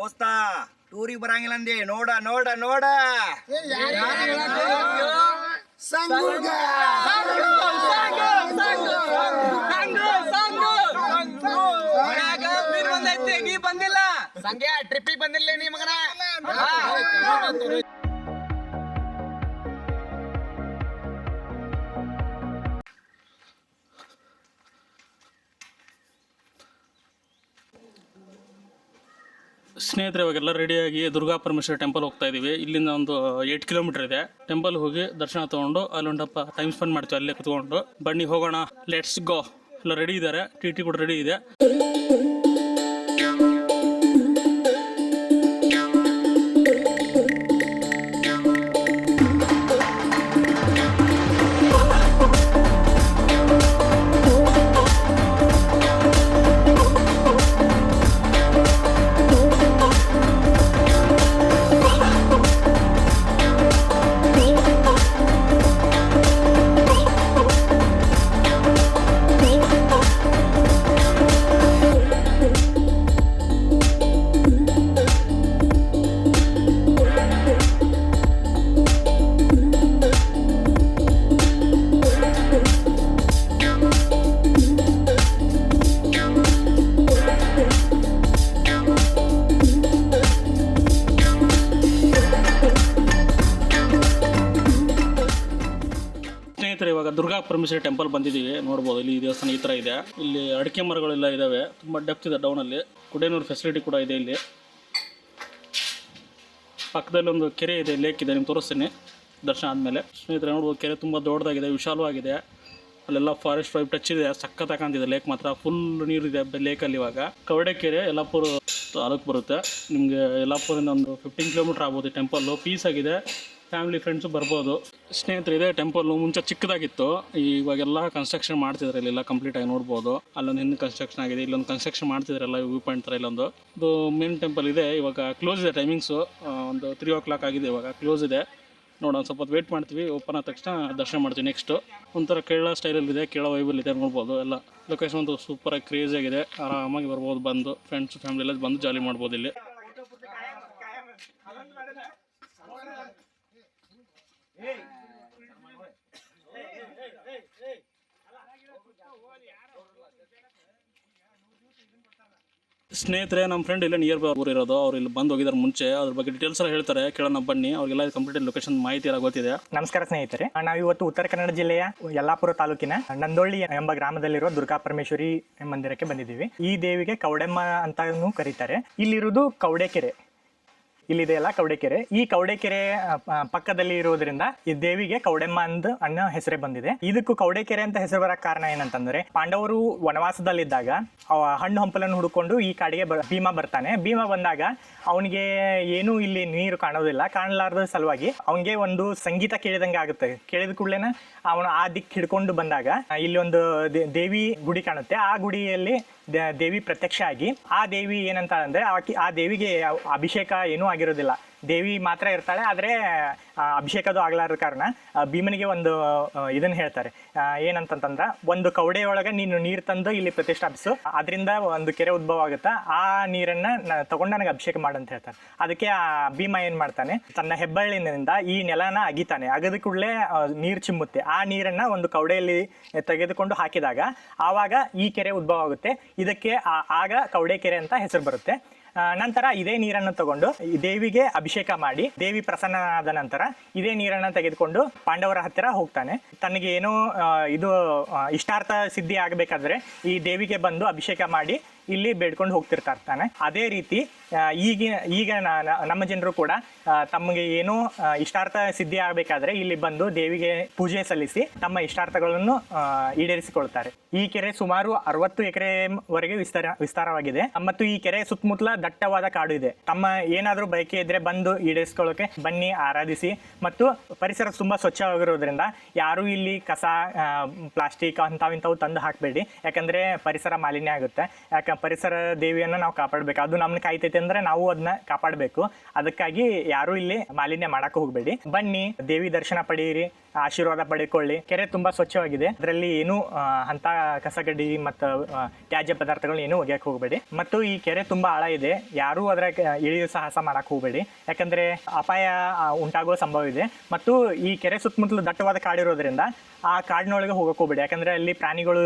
ದೋಸ್ತ ಟೂರಿಗೆ ಬರಂಗಿಲ್ಲ ಅಂದಿ. ನೋಡ ನೋಡ ನೋಡ ನೀ ಬಂದಿಲ್ಲ ಸಂಖ್ಯಾ ಟ್ರಿಪ್ಪಿಗೆ ಬಂದಿಲ್ಲ ನೀ ಮಗನ. ಸ್ನೇಹಿತರೆ, ಇವಾಗೆಲ್ಲ ರೆಡಿಯಾಗಿ ದುರ್ಗಾ ಪರಮೇಶ್ವರಿ ಟೆಂಪಲ್ ಹೋಗ್ತಾ ಇದ್ದೀವಿ. ಇಲ್ಲಿಂದ ಒಂದು 8 ಕಿಲೋಮೀಟರ್ ಇದೆ. ಟೆಂಪಲ್ ಹೋಗಿ ದರ್ಶನ ತೊಗೊಂಡು ಅಲ್ಲೊಂದಪ್ಪ ಟೈಮ್ ಸ್ಪೆಂಡ್ ಮಾಡ್ತೀವಿ ಅಲ್ಲೇ ಕುತ್ಕೊಂಡು. ಬನ್ನಿ ಹೋಗೋಣ, ಲೆಟ್ಸ್ ಗೋ. ಎಲ್ಲ ರೆಡಿ ಇದ್ದಾರೆ, ಟಿ ಕೂಡ ರೆಡಿ ಇದೆ. ಇವಾಗ ದುರ್ಗಾ ಪರಮೇಶ್ವರಿ ಟೆಂಪಲ್ ಬಂದಿದ್ದೀವಿ. ನೋಡ್ಬೋದು, ಇಲ್ಲಿ ದೇವಸ್ಥಾನ ಈ ಥರ ಇದೆ. ಇಲ್ಲಿ ಅಡಿಕೆ ಮರಗಳೆಲ್ಲ ಇದ್ದಾವೆ, ತುಂಬ ಡೆಪ್ತ್ ಇದೆ ಡೌನಲ್ಲಿ. ಕುಡಿಯೋನೂರು ಫೆಸಿಲಿಟಿ ಕೂಡ ಇದೆ. ಇಲ್ಲಿ ಪಕ್ಕದಲ್ಲಿ ಒಂದು ಕೆರೆ ಇದೆ, ಲೇಕ್ ಇದೆ, ನಿಮ್ಗೆ ತೋರಿಸ್ತೀನಿ ದರ್ಶನ ಆದಮೇಲೆ. ಸ್ನೇಹಿತರೆ ನೋಡ್ಬೋದು, ಕೆರೆ ತುಂಬ ದೊಡ್ಡದಾಗಿದೆ, ವಿಶಾಲವಾಗಿದೆ. ಅಲ್ಲೆಲ್ಲ ಫಾರೆಸ್ಟ್ ವೈಪ್ ಟಚ್ ಇದೆ, ಸಖತ್ ಕಾಣ್ತಿದೆ. ಲೇಕ್ ಮಾತ್ರ ಫುಲ್ ನೀರಿದೆ ಲೇಕಲ್ಲಿ. ಇವಾಗ ಕವಡೆಕೆರೆ ಯಲ್ಲಾಪುರ ತಾಲೂಕು ಬರುತ್ತೆ. ನಿಮಗೆ ಯಲ್ಲಾಪುರದಿಂದ ಒಂದು 15 ಕಿಲೋಮೀಟ್ರ್ ಆಗ್ಬೋದು. ಟೆಂಪಲ್ಲು ಪೀಸ್ ಆಗಿದೆ, ಫ್ಯಾಮಿಲಿ ಫ್ರೆಂಡ್ಸು ಬರ್ಬೋದು. ಸ್ನೇಹಿತರೆ, ಇದೆ ಟೆಂಪಲ್ಲು ಮುಂಚೆ ಚಿಕ್ಕದಾಗಿತ್ತು, ಇವಾಗೆಲ್ಲ ಕನ್ಸ್ಟ್ರಕ್ಷನ್ ಮಾಡ್ತಿದ್ದಾರೆ. ಇಲ್ಲೆಲ್ಲ ಕಂಪ್ಲೀಟ್ ಆಗಿ ನೋಡ್ಬೋದು. ಅಲ್ಲೊಂದು ಹಿಂದೆ ಕನ್ಸ್ಟ್ರಕ್ಷನ್ ಆಗಿದೆ, ಇಲ್ಲೊಂದು ಕನ್ಸ್ಟ್ರಕ್ಷನ್ ಮಾಡ್ತಿದ್ದಾರಲ್ಲ ವ್ಯೂ ಪಾಯಿಂಟ್ ಥರ. ಇಲ್ಲೊಂದು ಇದು ಮೇನ್ ಟೆಂಪಲ್ ಇದೆ. ಇವಾಗ ಕ್ಲೋಸ್ ಇದೆ, ಟೈಮಿಂಗ್ಸು ಒಂದು 3 o'clock ಆಗಿದೆ, ಇವಾಗ ಕ್ಲೋಸ್ ಇದೆ. ನೋಡೋಣ, ಸ್ವಲ್ಪ ಹೊತ್ತು ವೇಟ್ ಮಾಡ್ತೀವಿ. ಓಪನ್ ಆದ ತಕ್ಷಣ ದರ್ಶನ ಮಾಡ್ತೀವಿ. ನೆಕ್ಸ್ಟು ಒಂಥರ ಕೇರಳ ಸ್ಟೈಲಲ್ಲಿದೆ, ಕೇರಳ ವೈಬಲ್ ಇದೆ. ನೋಡ್ಬೋದು, ಎಲ್ಲ ಲೊಕೇಶನ್ ಒಂದು ಸೂಪರಾಗಿ ಕ್ರೇಜಿ ಆಗಿದೆ. ಆರಾಮಾಗಿ ಬರ್ಬೋದು, ಬಂದು ಫ್ರೆಂಡ್ಸ್ ಫ್ಯಾಮಿಲಿ ಎಲ್ಲ ಬಂದು ಜಾಲಿ ಮಾಡ್ಬೋದು ಇಲ್ಲಿ. ಸ್ನೇಹಿತರೆ, ನಮ್ಮ ಫ್ರೆಂಡ್ ಇಲ್ಲೇ ನಿಯರ್ ಬೈ ಊರು ಇರೋದು. ಅವ್ರು ಇಲ್ಲಿ ಬಂದು ಹೋಗಿದ್ದಾರೆ ಮುಂಚೆ. ಅದ್ರ ಬಗ್ಗೆ ಡೀಟೇಲ್ಸ್ ಎಲ್ಲ ಹೇಳ್ತಾರೆ, ಕೇಳೋಣ ಬನ್ನಿ. ಅವ್ರಿಗೆಲ್ಲ ಕಂಪ್ಲೀಟ್ ಲೊಕೇಶನ್ ಮಾಹಿತಿ ಎಲ್ಲ ಗೊತ್ತಿದೆ. ನಮಸ್ಕಾರ ಸ್ನೇಹಿತರೆ, ನಾವಿವತ್ತು ಉತ್ತರ ಕನ್ನಡ ಜಿಲ್ಲೆಯ ಯಲ್ಲಾಪುರ ತಾಲೂಕಿನ ನಂದೊಳ್ಳಿ ಎಂಬ ಗ್ರಾಮದಲ್ಲಿರುವ ದುರ್ಗಾ ಪರಮೇಶ್ವರಿ ಮಂದಿರಕ್ಕೆ ಬಂದಿದ್ದೀವಿ. ಈ ದೇವಿಗೆ ಕೌಡೆಮ್ಮ ಅಂತಾನೂ ಕರೀತಾರೆ. ಇಲ್ಲಿರುವುದು ಕೌಡೆಕೆರೆ, ಇಲ್ಲಿದೆಯಲ್ಲ ಕೌಡೆಕೆರೆ. ಈ ಕೌಡೆಕೆರೆ ಪಕ್ಕದಲ್ಲಿ ಇರುವುದರಿಂದ ಈ ದೇವಿಗೆ ಕೌಡೆಮ್ಮ ಅನ್ನೋ ಹೆಸರೇ ಬಂದಿದೆ. ಇದಕ್ಕೂ ಕೌಡೆಕೆರೆ ಅಂತ ಹೆಸರು ಬರಕ್ ಕಾರಣ ಏನಂತಂದ್ರೆ, ಪಾಂಡವರು ವನವಾಸದಲ್ಲಿದ್ದಾಗ ಹಣ್ಣು ಹಂಪಲನ್ನು ಹುಡುಕೊಂಡು ಈ ಕಾಡಿಗೆ ಭೀಮ ಬರ್ತಾನೆ. ಭೀಮ ಬಂದಾಗ ಅವನಿಗೆ ಏನು ಇಲ್ಲಿ ನೀರು ಕಾಣೋದಿಲ್ಲ. ಕಾಣಲಾರದ ಸಲುವಾಗಿ ಅವನಿಗೆ ಒಂದು ಸಂಗೀತ ಕೇಳಿದಂಗೆ ಆಗುತ್ತೆ. ಕೇಳಿದ ಕೂಡಲೇನ ಅವನು ಆ ದಿಕ್ಕು ಹಿಡ್ಕೊಂಡು ಬಂದಾಗ ಇಲ್ಲಿ ಒಂದು ದೇವಿ ಗುಡಿ ಕಾಣುತ್ತೆ. ಆ ಗುಡಿಯಲ್ಲಿ ದೇವಿ ಪ್ರತ್ಯಕ್ಷ ಆಗಿ, ಆ ದೇವಿ ಏನಂತ ಅಂದ್ರೆ, ಆ ದೇವಿಗೆ ಅಭಿಷೇಕ ಏನೂ ಆಗಿರೋದಿಲ್ಲ. ದೇವಿ ಮಾತ್ರ ಇರ್ತಾಳೆ, ಆದರೆ ಅಭಿಷೇಕದು ಆಗ್ಲಾರದ ಕಾರಣ ಭೀಮನಿಗೆ ಒಂದು ಇದನ್ನು ಹೇಳ್ತಾರೆ. ಏನಂತಂದ್ರೆ, ಒಂದು ಕವಡೆಯೊಳಗೆ ನೀನು ನೀರು ತಂದು ಇಲ್ಲಿ ಪ್ರತಿಷ್ಠಾಪಿಸು, ಅದರಿಂದ ಒಂದು ಕೆರೆ ಉದ್ಭವ ಆಗುತ್ತೆ. ಆ ನೀರನ್ನು ತಗೊಂಡು ನನಗೆ ಅಭಿಷೇಕ ಮಾಡಂತ ಹೇಳ್ತಾರೆ. ಅದಕ್ಕೆ ಆ ಭೀಮ ಏನು ಮಾಡ್ತಾನೆ, ತನ್ನ ಹೆಬ್ಬಳ್ಳಿನಿಂದ ಈ ನೆಲನ ಅಗಿತಾನೆ. ಅಗದ ಕೂಡಲೇ ನೀರು ಚಿಮ್ಮುತ್ತೆ. ಆ ನೀರನ್ನು ಒಂದು ಕವಡೆಯಲ್ಲಿ ತೆಗೆದುಕೊಂಡು ಹಾಕಿದಾಗ ಆವಾಗ ಈ ಕೆರೆ ಉದ್ಭವ ಆಗುತ್ತೆ. ಇದಕ್ಕೆ ಆಗ ಕವಡೆ ಕೆರೆ ಅಂತ ಹೆಸರು ಬರುತ್ತೆ. ನಂತರ ಇದೇ ನೀರನ್ನು ತಗೊಂಡು ದೇವಿಗೆ ಅಭಿಷೇಕ ಮಾಡಿ, ದೇವಿ ಪ್ರಸನ್ನನಾದ ನಂತರ ಇದೇ ನೀರನ್ನು ತೆಗೆದುಕೊಂಡು ಪಾಂಡವರ ಹತ್ತಿರ ಹೋಗ್ತಾನೆ. ತನಗೆ ಏನೋ ಇದು ಇಷ್ಟಾರ್ಥ ಸಿದ್ಧಿ ಆಗಬೇಕಾದ್ರೆ ಈ ದೇವಿಗೆ ಬಂದು ಅಭಿಷೇಕ ಮಾಡಿ ಇಲ್ಲಿ ಬೇಡ್ಕೊಂಡು ಹೋಗ್ತಿರ್ತಾ ಇರ್ತಾನೆ. ಅದೇ ರೀತಿ ಈಗ ನಮ್ಮ ಜನರು ಕೂಡ ತಮಗೆ ಏನೋ ಇಷ್ಟಾರ್ಥ ಸಿದ್ಧಿ ಆಗಬೇಕಾದ್ರೆ ಇಲ್ಲಿ ಬಂದು ದೇವಿಗೆ ಪೂಜೆ ಸಲ್ಲಿಸಿ ತಮ್ಮ ಇಷ್ಟಾರ್ಥಗಳನ್ನು ಈಡೇರಿಸಿಕೊಳ್ತಾರೆ. ಈ ಕೆರೆ ಸುಮಾರು 60 ಎಕರೆವರೆಗೆ ವಿಸ್ತಾರವಾಗಿದೆ ಮತ್ತು ಈ ಕೆರೆ ಸುತ್ತಮುತ್ತಲ ದಟ್ಟವಾದ ಕಾಡು ಇದೆ. ತಮ್ಮ ಏನಾದರೂ ಬಯಕೆ ಇದ್ರೆ ಬಂದು ಈಡೇರಿಸ್ಕೊಳ್ಳೋಕೆ ಬನ್ನಿ, ಆರಾಧಿಸಿ. ಮತ್ತು ಪರಿಸರ ತುಂಬಾ ಸ್ವಚ್ಛವಾಗಿರೋದ್ರಿಂದ ಯಾರು ಇಲ್ಲಿ ಕಸ, ಪ್ಲಾಸ್ಟಿಕ್ ಇಂಥವು ತಂದು ಹಾಕಬೇಡಿ. ಯಾಕಂದ್ರೆ ಪರಿಸರ ಮಾಲಿನ್ಯ ಆಗುತ್ತೆ. ಪರಿಸರ ದೇವಿಯನ್ನು ನಾವು ಕಾಪಾಡಬೇಕು. ಅದು ನಮ್ಮನ್ನ ಕಾಯ್ತೈತೆ ಅಂದ್ರೆ ನಾವು ಅದನ್ನ ಕಾಪಾಡಬೇಕು. ಅದಕ್ಕಾಗಿ ಯಾರು ಇಲ್ಲಿ ಮಾಲಿನ್ಯ ಮಾಡಕ್ಕೆ ಹೋಗಬೇಡಿ. ಬನ್ನಿ, ದೇವಿ ದರ್ಶನ ಪಡೆಯಿರಿ, ಆಶೀರ್ವಾದ ಪಡೆದುಕೊಳ್ಳಿ. ಕೆರೆ ತುಂಬಾ ಸ್ವಚ್ಛವಾಗಿದೆ. ಅದರಲ್ಲಿ ಏನು ಅಂತ ಕಸಗಡ್ಡಿ ಮತ್ತು ತ್ಯಾಜ್ಯ ಪದಾರ್ಥಗಳನ್ನ ಏನು ಒಗೆಯಕ್ಕೆ ಹೋಗಬೇಡಿ. ಮತ್ತು ಈ ಕೆರೆ ತುಂಬಾ ಆಳ ಇದೆ. ಯಾರು ಅದರ ಇಳಿಯು ಸಾಹಸ ಮಾಡಕ್ಕೆ ಹೋಗಬೇಡಿ, ಯಾಕಂದ್ರೆ ಅಪಾಯ ಉಂಟಾಗುವ ಸಂಭವ ಇದೆ. ಮತ್ತು ಈ ಕೆರೆ ಸುತ್ತಮುತ್ತಲು ದಟ್ಟವಾದ ಕಾಡಿರೋದ್ರಿಂದ ಆ ಕಾಡಿನೊಳಗೆ ಹೋಗಕ್ಕೆ ಹೋಗಬೇಡಿ, ಯಾಕಂದ್ರೆ ಅಲ್ಲಿ ಪ್ರಾಣಿಗಳು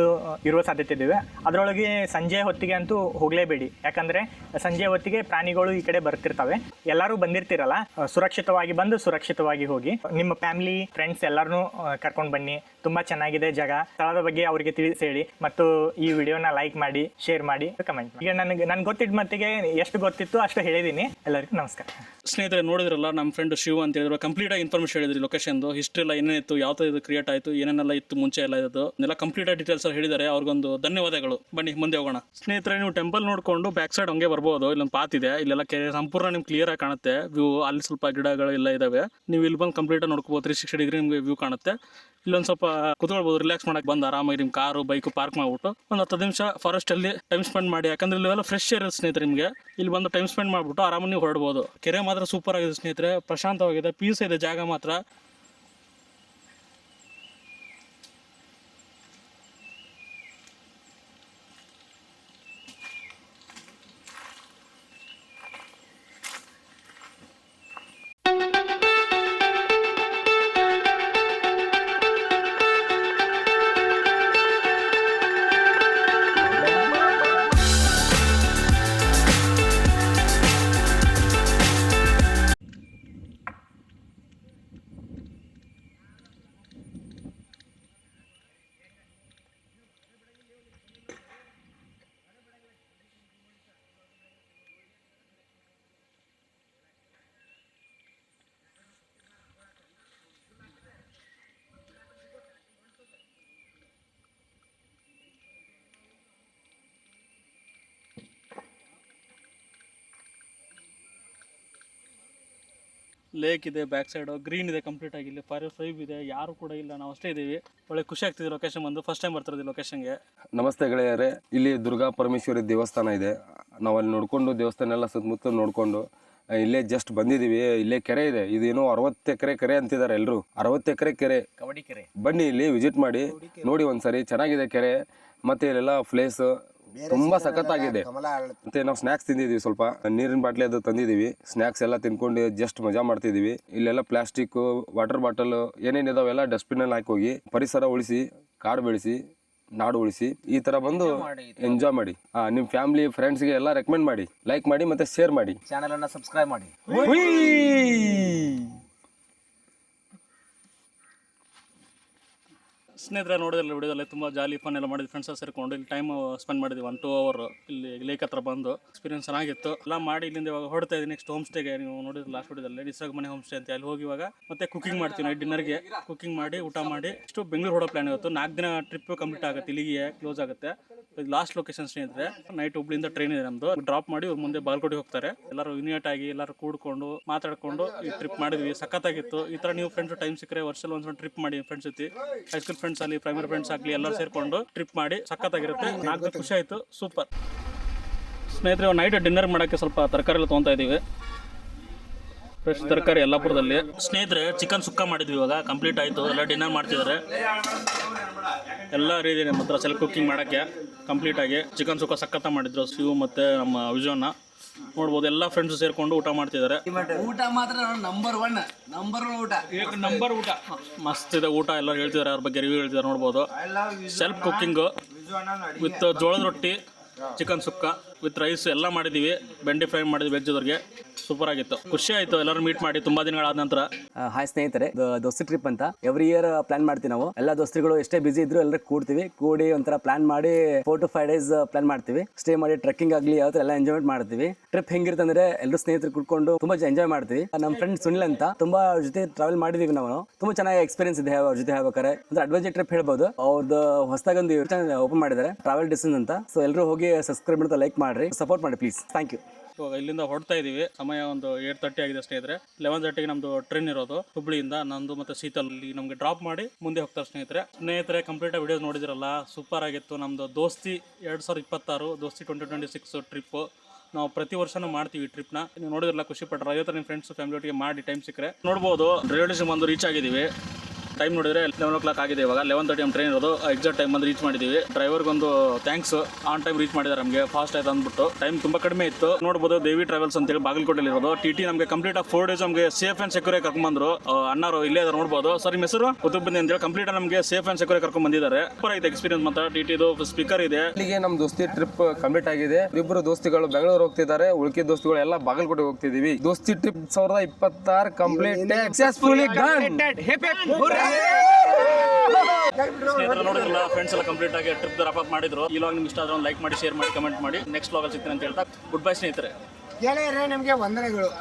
ಇರುವ ಸಾಧ್ಯತೆ ಇದ್ದಾವೆ. ಅದರೊಳಗೆ ಸಂಜೆ ಹೊತ್ತಿಗೆ ಅಂತೂ ಹೋಗಲೇಬೇಡಿ, ಯಾಕಂದ್ರೆ ಸಂಜೆ ಹೊತ್ತಿಗೆ ಪ್ರಾಣಿಗಳು ಈ ಕಡೆ ಬರ್ತಿರ್ತವೆ. ಎಲ್ಲರೂ ಬಂದಿರ್ತಿರಲ್ಲ, ಸುರಕ್ಷಿತವಾಗಿ ಬಂದು ಸುರಕ್ಷಿತವಾಗಿ ಹೋಗಿ. ನಿಮ್ಮ ಫ್ಯಾಮಿಲಿ ಫ್ರೆಂಡ್ಸ್ ಎಲ್ಲರನ್ನೂ ಕರ್ಕೊಂಡು ಬನ್ನಿ. ತುಂಬಾ ಚೆನ್ನಾಗಿದೆ ಜಾಗ. ಸ್ಥಳದ ಬಗ್ಗೆ ಅವರಿಗೆ ತಿಳಿಸಿ ಹೇಳಿ. ಮತ್ತು ಈ ವಿಡಿಯೋನ ಲೈಕ್ ಮಾಡಿ, ಶೇರ್ ಮಾಡಿ, ಕಮೆಂಟ್ ಮಾಡಿ. ಈಗ ನನ್ಗೆ ಗೊತ್ತಿದ್ದ ಮಟ್ಟಿಗೆ ಎಷ್ಟು ಗೊತ್ತಿತ್ತು ಅಷ್ಟು ಹೇಳಿದ್ದೀನಿ. ಎಲ್ಲರಿಗೂ ನಮಸ್ಕಾರ. ಸ್ನೇಹಿತರೆ, ನೋಡಿದ್ರಲ್ಲ ನಮ್ಮ ಫ್ರೆಂಡ್ ಶಿವ ಅಂತ ಹೇಳಿದ್ರು. ಕಂಪ್ಲೀಟ್ ಆಗಿ ಇನ್ಫಾರ್ಮೇಷನ್ ಹೇಳಿದ್ರಿ. ಲೊಕೇಶನ್ದು ಹಿಸ್ಟ್ರಿ ಎಲ್ಲ ಏನೇನಿತ್ತು, ಯಾವ ಥರ ಇದು ಕ್ರಿಯೇಟ್ ಆಯಿತು, ಏನೇನೆಲ್ಲ ಇತ್ತು ಮುಂಚೆ ಎಲ್ಲ ಇದ್ದು ಎಲ್ಲ ಕಂಪ್ಲೀಟ್ ಆಗಿ ಡೀಟೇಲ್ಸ್ ಹೇಳಿದ್ದಾರೆ. ಅವ್ರಿಗೊಂದು ಧನ್ಯವಾದಗಳು. ಬನ್ನಿ ಮುಂದೆ ಹೋಗೋಣ. ಸ್ನೇಹಿತರೆ, ನೀವು ಟೆಂಪಲ್ ನೋಡಿಕೊಂಡು ಬ್ಯಾಕ್ ಸೈಡ್ ಹಂಗೆ ಬರ್ಬೋದು. ಇಲ್ಲೊಂದು ಪಾತ್ ಇದೆ. ಇಲ್ಲೆಲ್ಲ ಕೆರೆ ಸಂಪೂರ್ಣ ನಿಮ್ಗೆ ಕ್ಲಿಯರ್ ಆಗಿ ಕಾಣುತ್ತೆ ವ್ಯೂ. ಅಲ್ಲಿ ಸ್ವಲ್ಪ ಗಿಡಗಳು ಎಲ್ಲ ಇದಾವೆ. ನೀವು ಇಲ್ಲಿ ಬಂದು ಕಂಪ್ಲೀಟ್ ಆಗಿ ನೋಡ್ಕೋಬೋದು. 360 ಡಿಗ್ರಿ ನಿಮಗೆ ವ್ಯೂ ಕಾಣುತ್ತೆ. ಇಲ್ಲೊಂದು ಸ್ವಲ್ಪ ಕುತ್ಕೊಳ್ಬೋದು, ರಿಲ್ಯಾಕ್ಸ್ ಮಾಡಕ್ಕೆ ಬಂದು ಆರಾಮಾಗಿ ನಿಮ್ಮ ಕಾರು ಬೈಕು ಪಾರ್ಕ್ ಮಾಡಿಬಿಟ್ಟು ಒಂದು 10 ನಿಮಿಷ ಫಾರೆಸ್ಟಲ್ಲಿ ಟೈಮ್ ಸ್ಪೆಂಡ್ ಮಾಡಿ. ಯಾಕಂದ್ರೆ ಇಲ್ಲೆಲ್ಲ ಫ್ರೆಶ್ ಏರ್ ಇರುತ್ತೆ ಸ್ನೇಹಿತರೆ. ನಿಮಗೆ ಇಲ್ಲಿ ಬಂದು ಟೈಮ್ ಸ್ಪೆಂಡ್ ಮಾಡಿಬಿಟ್ಟು ಆರಾಮಾಗಿ ನೀವು ಹೊರಡ್ಬೋದು. ಕೆರೆ ಮಾತ್ರ ಸೂಪರ್ ಆಗಿದೆ ಸ್ನೇಹಿತರೆ, ಪ್ರಶಾಂತವಾಗಿದೆ, ಪೀಸ್ ಇದೆ ಜಾಗ ಮಾತ್ರ. ಲೇಕ್ ಇದೆ, ಬ್ಯಾಕ್ ಸೈಡು ಗ್ರೀನ್ ಇದೆ ಕಂಪ್ಲೀಟ್ ಆಗಿ. ಇಲ್ಲಿ ಫಾರೆಸ್ಟ್ ವೈಬ್ ಇದೆ, ಯಾರು ಕೂಡ ಇಲ್ಲ, ನಾವು ಅಷ್ಟೇ ಇದ್ದೀವಿ. ಒಳ್ಳೆ ಖುಷಿ ಆಗ್ತಿದೆ ಲೊಕೇಶನ್ ಬಂದು. ಫಸ್ಟ್ ಟೈಮ್ ಬರ್ತಿರೋದು ಲೊಕೇಶನ್ಗೆ. ನಮಸ್ತೆ ಗೆಳೆಯರೇ, ಇಲ್ಲಿ ದುರ್ಗಾ ಪರಮೇಶ್ವರಿ ದೇವಸ್ಥಾನ ಇದೆ. ನಾವು ಅಲ್ಲಿ ನೋಡಿಕೊಂಡು ದೇವಸ್ಥಾನ ಎಲ್ಲ ಸುತ್ತಮುತ್ತ ನೋಡಿಕೊಂಡು ಇಲ್ಲೇ ಜಸ್ಟ್ ಬಂದಿದ್ದೀವಿ. ಇಲ್ಲೇ ಕೆರೆ ಇದೆ. ಇದೇನೋ 60 ಎಕರೆ ಕೆರೆ ಅಂತಿದ್ದಾರೆ ಎಲ್ಲರೂ. 60 ಎಕರೆ ಕೆರೆ, ಕವಡಿ ಕೆರೆ. ಬನ್ನಿ ಇಲ್ಲಿ ವಿಸಿಟ್ ಮಾಡಿ ನೋಡಿ ಒಂದ್ಸರಿ. ಚೆನ್ನಾಗಿದೆ ಕೆರೆ. ಮತ್ತೆ ಇಲ್ಲೆಲ್ಲ ಪ್ಲೇಸ್ ತುಂಬಾ ಸಖತ್ತಾಗಿದೆ. ಮತ್ತೆ ನಾವು ಸ್ನಾಕ್ಸ್ ತಿಂದಿದ್ದೀವಿ, ಸ್ವಲ್ಪ ನೀರಿನ ಬಾಟ್ಲಿ ಅದು ತಂದಿದ್ದೀವಿ. ಸ್ನಾಕ್ಸ್ ಎಲ್ಲ ತಿನ್ಕೊಂಡು ಜಸ್ಟ್ ಮಜಾ ಮಾಡ್ತಿದ್ದೀವಿ. ಇಲ್ಲೆಲ್ಲ ಪ್ಲಾಸ್ಟಿಕ್, ವಾಟರ್ ಬಾಟಲ್ ಏನೇನಿದಾವೆ ಎಲ್ಲ ಡಸ್ಟ್ಬಿನ್ ಅಲ್ಲಿ ಹಾಕಿ ಹೋಗಿ. ಪರಿಸರ ಉಳಿಸಿ, ಕಾಡು ಬೆಳೆಸಿ, ನಾಡು ಉಳಿಸಿ. ಈ ತರ ಬಂದು ಎಂಜಾಯ್ ಮಾಡಿ. ನಿಮ್ ಫ್ಯಾಮಿಲಿ ಫ್ರೆಂಡ್ಸ್ಗೆ ಎಲ್ಲ ರೆಕಮೆಂಡ್ ಮಾಡಿ, ಲೈಕ್ ಮಾಡಿ ಮತ್ತೆ ಶೇರ್ ಮಾಡಿ. ಚಾನೆಲ್ ಅನ್ನ ಸಬ್ಸ್ಕ್ರೈಬ್ ಮಾಡಿ. ಸ್ನೇಹಿತರೆ, ನೋಡಿದ್ರಲ್ಲ ವಿಡಿಯೋದಲ್ಲಿ ತುಂಬ ಜಾಲಿ ಫನ್ ಎಲ್ಲ ಮಾಡಿದ್ವಿ. ಫ್ರೆಂಡ್ಸ್ ಸೇರಿಕೊಂಡು ಇಲ್ಲಿ ಟೈಮ್ ಸ್ಪೆಂಡ್ ಮಾಡಿದ್ವಿ. 1-2 ಅವರ್ ಇಲ್ಲಿ ಲೇಕ್ ಹತ್ರ ಬಂದು. ಎಕ್ಸ್ಪೀರಿಯನ್ಸ್ ಚೆನ್ನಾಗಿತ್ತು. ಎಲ್ಲ ಮಾಡಿ ಇಲ್ಲಿಂದ ಇವಾಗ ಹೊರಡ್ತಾ ಇದ್ದೀನಿ. ನೆಕ್ಸ್ಟ್ ಹೋಮ್ ಸ್ಟೇಗೆ. ನೀವು ನೋಡಿದ್ರೆ ಲಾಸ್ಟ್ ವಿಡಿಯೋದಲ್ಲಿ ನಿಸರ್ಗ ಮನೆ ಹೋಮ್ ಸ್ಟೇ ಅಂತ, ಅಲ್ಲಿ ಹೋಗಿ ಇವಾಗ ಮತ್ತೆ ಕುಕಿಂಗ್ ಮಾಡ್ತೀವಿ. ನೈಟ್ ಡಿನ್ನರ್ಗೆ ಕುಕಿಂಗ್ ಮಾಡಿ ಊಟ ಮಾಡಿ ಇಷ್ಟು ಬೆಂಗಳೂರು ಹೊಡೋ ಪ್ಲಾನ್ ಇವತ್ತು. 4 ದಿನ ಟ್ರಿಪ್ ಕಂಪ್ಲೀಟ್ ಆಗುತ್ತೆ. ಇಲ್ಲಿಗೆ ಕ್ಲೋಸ್ ಆಗುತ್ತೆ. ಇದು ಲಾಸ್ಟ್ ಲೊಕೇಶನ್ ಸ್ನೇಹಿತರೆ. ನೈಟ್ ಹುಬ್ಳಿಯಿಂದ ಟ್ರೈನ್ ಇದೆ ನಮ್ಮದು. ಡ್ರಾಪ್ ಮಾಡಿ ಇವ್ರು ಮುಂದೆ ಬಾಲ್ಕೋಟಿ ಹೋಗ್ತಾರೆ. ಎಲ್ಲರೂ ಯುನಿಟ್ ಆಗಿ ಎಲ್ಲರೂ ಕೂಡ್ಕೊಂಡು ಮಾತಾಡ್ಕೊಂಡು ಈ ಟ್ರಿಪ್ ಮಾಡಿದ್ವಿ. ಸಖತ್ತಾಗಿತ್ತು. ಈ ಥರ ನೀವು ಫ್ರೆಂಡ್ಸ್ ಟೈಮ್ ಸಿಕ್ಕರೆ ವರ್ಷದಲ್ಲಿ ಒಂದ್ಸಲ ಟ್ರಿಪ್ ಮಾಡಿ. ಫ್ರೆಂಡ್ಸ್ ಜೊತೆ ಹೈಸ್ಕೂಲ್ ಫ್ರೆಂಡ್ಸ್ ಆಗಲಿ, ಪ್ರೈಮರಿ ಫ್ರೆಂಡ್ಸ್ ಆಗಲಿ, ಎಲ್ಲರೂ ಸೇರಿಕೊಂಡು ಟ್ರಿಪ್ ಮಾಡಿ. ಸಖತ್ತಾಗಿರುತ್ತೆ. 4 ದಿನ ಖುಷಿ ಆಯಿತು. ಸೂಪರ್ ಸ್ನೇಹಿತರೆ. ನೈಟ್ ಡಿನ್ನರ್ ಮಾಡೋಕ್ಕೆ ಸ್ವಲ್ಪ ತರಕಾರಿ ಎಲ್ಲ ತೊಗೊತಾ ಇದ್ದೀವಿ. ಫ್ರೆಶ್ ತರಕಾರಿ ಯಲ್ಲಾಪುರದಲ್ಲಿ. ಸ್ನೇಹಿತರೆ, ಚಿಕನ್ ಸುಕ್ಕ ಮಾಡಿದ್ವಿ. ಇವಾಗ ಕಂಪ್ಲೀಟ್ ಆಯಿತು. ಎಲ್ಲ ಡಿನ್ನರ್ ಮಾಡ್ತಿದ್ದಾರೆ. ಎಲ್ಲ ರೀತಿ ನಮ್ಮ ಹತ್ರ ಸೆಲ್ಫ್ ಕುಕ್ಕಿಂಗ್ ಮಾಡೋಕ್ಕೆ ಕಂಪ್ಲೀಟ್ ಆಗಿ ಚಿಕನ್ ಸುಕ್ಕ ಸಖತ್ತ ಮಾಡಿದ್ರು ಶಿವು ಮತ್ತು ನಮ್ಮ ವಿಜಯನ್ನ. ನೋಡ್ಬೋದು ಎಲ್ಲ ಫ್ರೆಂಡ್ಸ್ ಸೇರಿಕೊಂಡು ಊಟ ಮಾಡ್ತಿದ್ದಾರೆ. ಊಟ ಮಾತ್ರ ನಂಬರ್ ಊಟ ಮಸ್ತ್ ಇದೆ ಊಟ. ಎಲ್ಲ ಹೇಳ್ತಿದ್ದಾರೆ, ಅವ್ರ ಬಗ್ಗೆ ರಿವ್ಯೂ ಹೇಳ್ತಿದ್ದಾರೆ. ನೋಡ್ಬೋದು ಸೆಲ್ಫ್ ಕುಕ್ಕಿಂಗು ವಿತ್ ಜೋಳದ ರೊಟ್ಟಿ, ಚಿಕನ್ ಸುಕ್ಕ ವಿತ್ ರೈಸ್ ಎಲ್ಲ ಮಾಡಿದ್ದೀವಿ. ಬೆಂಡಿ ಫ್ರೈ ಮಾಡಿದ್ವಿ ವೆಜ್ಜದವ್ರಿಗೆ. ಸೂಪರ್ ಆಗಿತ್ತು. ಖುಷಿ ಆಯಿತು ಎಲ್ಲರೂ ಮೀಟ್ ಮಾಡಿ ತುಂಬ ದಿನಗಳಾದ ನಂತರ. ಹಾಯ್ ಸ್ನೇಹಿತರೆ, ದೋಸ್ತಿ ಟ್ರಿಪ್ ಅಂತ ಎವ್ರಿ ಇಯರ್ ಪ್ಲಾನ್ ಮಾಡ್ತೀವಿ ನಾವು. ಎಲ್ಲ ದೋಸ್ತಿಗಳು ಎಷ್ಟೇ ಬಿಸಿ ಇದ್ರು ಎಲ್ಲರೂ ಕೂಡಿ ಒಂಥರ ಪ್ಲಾನ್ ಮಾಡಿ 4 to 5 days ಪ್ಲಾನ್ ಮಾಡ್ತೀವಿ. ಸ್ಟೇ ಮಾಡಿ ಟ್ರೆಕ್ಕಿಂಗ್ ಆಗಲಿ ಯಾವ ಥರ ಎಲ್ಲ ಎಂಜಾಯ್ಮೆಂಟ್ ಮಾಡ್ತೀವಿ. ಟ್ರಿಪ್ ಹೆಂಗಿರುತ್ತೆ ಅಂದ್ರೆ ಎಲ್ಲರೂ ಸ್ನೇಹಿತರು ಕೂತ್ಕೊಂಡು ತುಂಬಾ ಎಂಜಾಯ್ ಮಾಡ್ತೀವಿ. ನಮ್ಮ ಫ್ರೆಂಡ್ ಸುನಿಲ್ ಅಂತ ತುಂಬಾ ಜೊತೆ ಟ್ರಾವೆಲ್ ಮಾಡಿದೀವಿ ನಾವು. ತುಂಬಾ ಚೆನ್ನಾಗಿ ಎಕ್ಸ್ಪೀರಿಯನ್ಸ್ ಇದೆ ಅವ್ರ ಜೊತೆ ಹೇಳ್ಬೇಕಾರೆ. ಅಂದ್ರೆ ಅಡ್ವೆಂಚರ್ ಟ್ರಿಪ್ ಹೇಳ್ಬೋದು. ಅವ್ರದ್ದು ಹೊಸದಾಗಿ ಒಂದು ಓಪನ್ ಮಾಡಿದ್ದಾರೆ, ಟ್ರಾವೆಲ್ ಡಿಸ್ಟೆನ್ಸ್ ಅಂತ. ಸೊ ಎಲ್ಲರೂ ಹೋಗಿ ಸಬ್ಸ್ಕ್ರೈಬ್ ಮಾಡ್ತಾ ಲೈಕ್ ಮಾಡ್ರಿ, ಸಪೋರ್ಟ್ ಮಾಡಿ ಪ್ಲೀಸ್. Thank you. ಇವಾಗ ಇಲ್ಲಿಂದ ಹೊರಡ್ತಾ ಇದೀವಿ. ಸಮಯ ಒಂದು 8:30 ಆಗಿದೆ ಸ್ನೇಹಿತರೆ. 11:30ಗೆ ನಮ್ದು ಟ್ರೈನ್ ಇರೋದು ಹುಬ್ಳಿಯಿಂದ. ನಂದು ಮತ್ತೆ ಶೀತಲ್ ಇಲ್ಲಿ ನಮಗೆ ಡ್ರಾಪ್ ಮಾಡಿ ಮುಂದೆ ಹೋಗ್ತಾರೆ ಸ್ನೇಹಿತರೆ. ಕಂಪ್ಲೀಟ್ ಆಗಿ ವಿಡಿಯೋಸ್ ನೋಡಿದಿರಲ್ಲ, ಸೂಪರ್ ಆಗಿತ್ತು. ನಮ್ದು ದೋಸ್ತಿ 2026 ದೋಸ್ತಿ 2026 ಟ್ರಿಪ್. ನಾವು ಪ್ರತಿ ವರ್ಷನೂ ಮಾಡ್ತೀವಿ ಈ ಟ್ರಿಪ್ನ. ನೀವು ನೋಡಿದ್ರಲ್ಲ, ಖುಷಿ ಪಟ್ಟರೆ. ಅದೇ ಥರ ನಿಮ್ಮ ಫ್ರೆಂಡ್ಸ್ ಫ್ಯಾಮಿಲಿ ಒಟ್ಟಿಗೆ ಮಾಡಿ ಟೈಮ್ ಸಿಕ್ಕರೆ ನೋಡ್ಬೋದು. ರೈಲ್ವೆ ಸ್ಟೇಷನ್ ಬಂದು ರೀಚ್ ಆಗಿದ್ದೀವಿ. ಟೈಮ್ ನೋಡಿದ್ರೆ 11 o'clock ಆಗಿದೆ. ಇವಾಗ 11:30 ನಮ್ಮ ಟ್ರೈನ್ ಇರೋದು. ಎಕ್ಸಾಕ್ಟ್ ಟೈಮ್ ಬಂದು ರೀಚ್ ಮಾಡಿದ್ದೀವಿ. ಡ್ರೈವರ್ಗೊಂದು ಥ್ಯಾಂಕ್ಸ್, ಆನ್ ಟೈಮ್ ರೀಚ್ ಮಾಡಿದ್ದಾರೆ ನಮಗೆ. ಫಾಸ್ಟ್ ಆಯ್ತು ಅಂದ್ಬಿಟ್ಟು. ಟೈಮ್ ತುಂಬಾ ಕಡಿಮೆ ಇತ್ತು. ನೋಡ್ಬೋದು ದೇವಿ ಟ್ರಾವೆಲ್ಸ್ ಅಂತೇಳಿ ಬಾಗಲಕೋಟೆಯಲ್ಲಿ ಇರೋದು. ಟಿ ನಮಗೆ ಕಂಪ್ಲೀಟ್ ಆಗಿ 4 days ನಮಗೆ ಸೇಫ್ ಅಂಡ್ ಸೆಕ್ಯೂರ್ ಕರ್ಕೊಂಡ್ಬಂದ್ರು. ಅಣ್ಣರು ಇಲ್ಲೇ ಇದ್ದಾರೆ ನೋಡ್ಬೋದು. ಸರ್ ನಿಮ್ಮ ಹೆಸರು? ಕುತುಬ್ ಅಂತೇಳಿ ಕಂಪ್ಲೀಟ್ ನಮಗೆ ಸೇಫ್ ಅಂಡ್ ಸೆಕ್ಯೂರ್ ಕರ್ಕೊಂಡ್ ಬಂದಿದ್ದಾರೆ. ಸೂಪರ್ ಆಗಿದೆ ಎಕ್ಸ್ಪೀರಿಯನ್ಸ್. ಮಾತ್ರ ಟಿಟಿದು ಸ್ಪೀಕರ್ ಇದೆ. ಇಲ್ಲಿಗೆ ನಮ್ಮ ದೋಸ್ತಿ ಟ್ರಿಪ್ ಕಂಪ್ಲೀಟ್ ಆಗಿದೆ. ಇಬ್ಬರು ದೋಸ್ತಿಗಳು ಬೆಂಗಳೂರು ಹೋಗ್ತಿದ್ದಾರೆ, ಉಳ್ಕಿದ ದೋಸ್ತಿಗಳು ಎಲ್ಲ ಬಾಗಲಕೋಟೆ ಹೋಗ್ತಿದೀವಿ. ದೋಸ್ತಿ ಟ್ರಿಪ್ 2026 ಕಂಪ್ಲೀಟ್ ಸಕ್ಸಸ್ಫುಲಿ ಡನ್. ಸ್ನೇಹಿತರೆ ನೋಡಿದ್ರಲ್ಲ, ಫ್ರೆಂಡ್ಸ್ ಎಲ್ಲ ಕಂಪ್ಲೀಟ್ ಆಗಿ ಟ್ರಿಪ್ ರಫ್ ಅಪ್ ಮಾಡಿದ್ರು. ಈ ವ್ಲಾಗ್ ನಿಮ್ಗೆ ಇಷ್ಟ ಆದ್ರೆ ಲೈಕ್ ಮಾಡಿ, ಶೇರ್ ಮಾಡಿ, ಕಮೆಂಟ್ ಮಾಡಿ. ನೆಕ್ಸ್ಟ್ ವ್ಲಾಗಲ್ಲಿ ಸಿಗ್ತೀನಿ ಅಂತ ಹೇಳ್ತಾ ಗುಡ್ ಬೈ ಸ್ನೇಹಿತರೆ. ಗೆಳೆಯರೇ, ನಿಮಗೆ ವಂದನೆಗಳು.